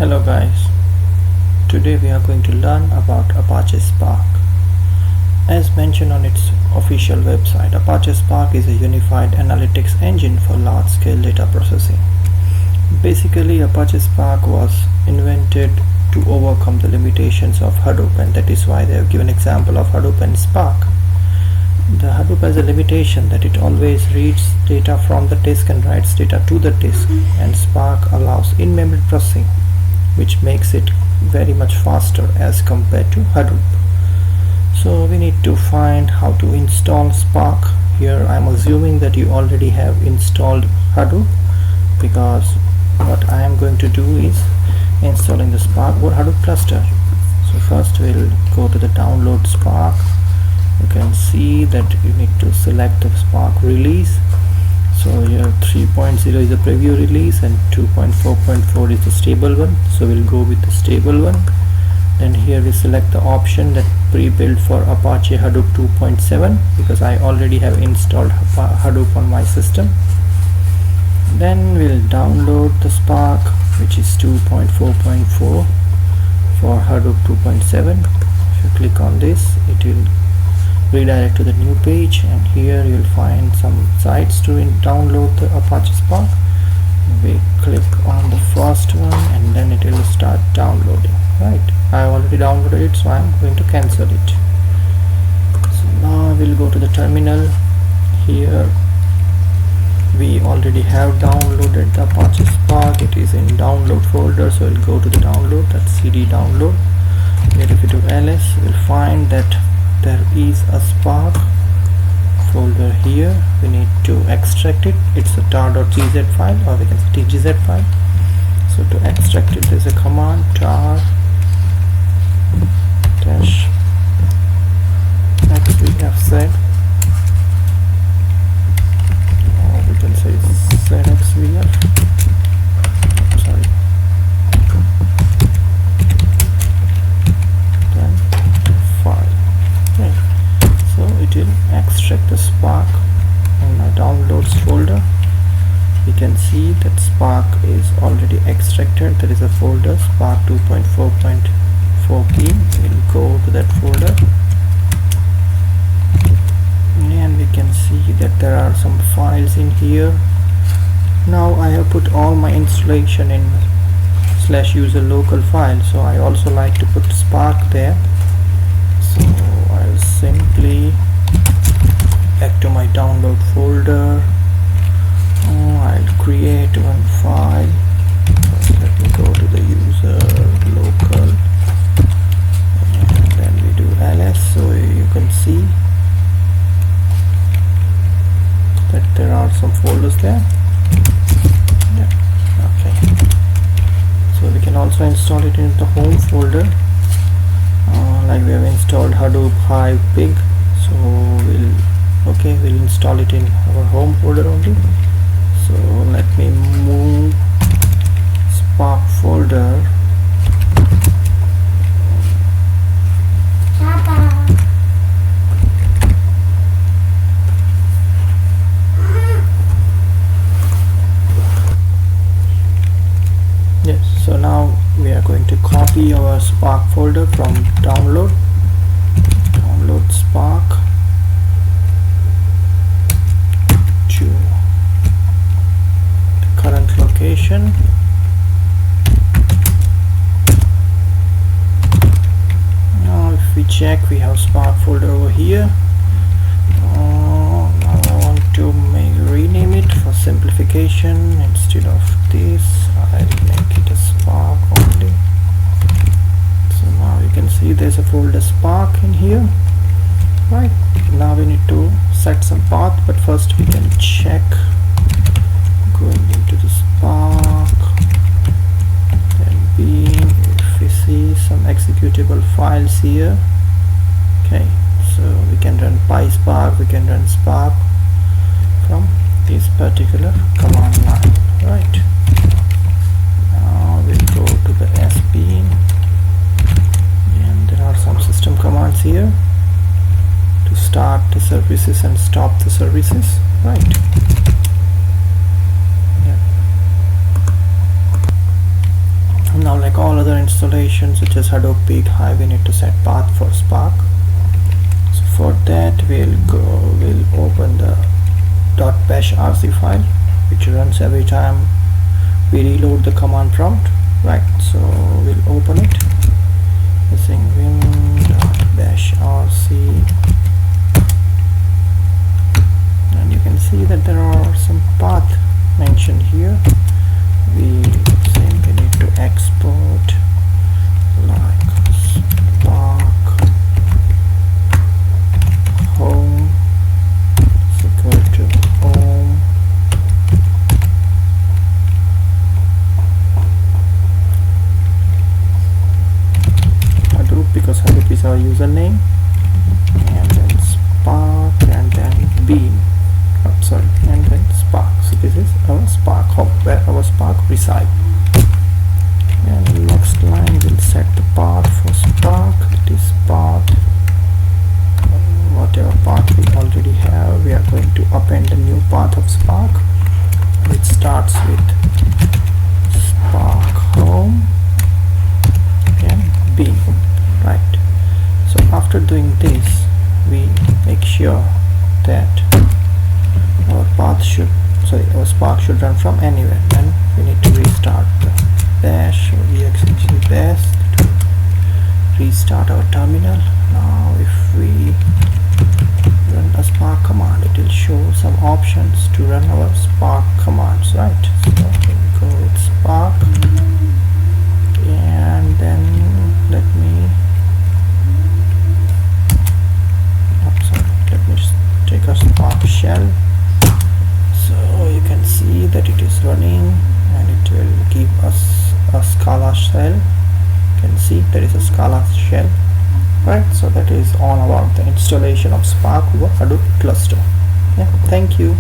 Hello guys, today we are going to learn about Apache Spark. As mentioned on its official website, Apache Spark is a unified analytics engine for large-scale data processing. Basically, Apache Spark was invented to overcome the limitations of Hadoop, and that is why they have given example of Hadoop and Spark. The Hadoop has a limitation that it always reads data from the disk and writes data to the disk, and Spark allows in-memory processing, which makes it very much faster as compared to Hadoop. So we need to find how to install Spark. Here I am assuming that you already have installed Hadoop, because what I am going to do is installing the Spark or Hadoop cluster. So first we'll go to the download Spark. You can see that you need to select the Spark release. So here 3.0 is the preview release and 2.4.4 is the stable one. So we'll go with the stable one. Then here we select the option that pre-built for Apache Hadoop 2.7, because I already have installed Hadoop on my system. Then we'll download the Spark, which is 2.4.4 for Hadoop 2.7. If you click on this, it will redirect to the new page, and here you'll find some sites to download the Apache Spark. We click on the first one and then it will start downloading. Right, I already downloaded it, so I'm going to cancel it. So now we'll go to the terminal. Here we already have downloaded the Apache Spark. It is in download folder, so we'll go to the download, that's CD download. Here if we do ls, we'll find that there is a Spark folder here. We need to extract it. It's a tar.gz file, or we can say tgz file. So to extract it, there's a command tar dash xvfz, or we can say zxvf. Sorry. Then file. Okay, so it will extract the Spark in my downloads folder. We can see that Spark is already extracted. There is a folder Spark 2.4.4p. We'll go to that folder, and we can see that there are some files in here. Now I have put all my installation in /user local file, so I also like to put Spark there. So I'll simply back to my download folder. I'll create one file. First let me go to the user local, and then we do ls. So you can see that there are some folders there. Yeah. Okay, so we can also install it in the home folder, like we have installed Hadoop, Hive, Pig. So we'll install it in our home folder only. So let me move Spark folder. Yes, so now we are going to copy our Spark folder from download Spark to the current location. Now if we check, we have Spark folder over here. Now I want to rename it for simplification. Instead of this, I'll make it a Spark only. So now you can see there's a folder Spark in here. Right, now we need to set some path, but first we can check going into the Spark, then being, if we see some executable files here. Okay, so we can run PySpark, we can run Spark from this particular command line. Right, now we'll go to the sbean, and there are some system commands here to start the services and stop the services. Right, yeah. operations such as Hadoop peak high, we need to set path for Spark. So for that we'll open the .bash rc file, which runs every time we reload the command prompt, right? So we'll open it using vim.bash rc, and you can see that there are some path mentioned here. We simply need to export like Spark home is equal to home Hadoop, because Hadoop is our username, and then Spark, and then bean, and then Spark. So this is our Spark home, where our Spark reside. And next line will set the path for Spark. It is path, whatever path we already have, we are going to append a new path of Spark, which starts with Spark home and bean, right? So after doing this, we make sure that our our Spark should run from anywhere, and we need to restart the bash or execute bash to restart our terminal. Now if we run a Spark command, it will show some options to run our Spark commands, right? So we go with Spark, and then let me just take a Spark shell. So you can see that it is running, and it will give us a Scala shell. You can see there is a Scala shell, right? So that is all about the installation of Spark over Hadoop cluster. Yeah, thank you.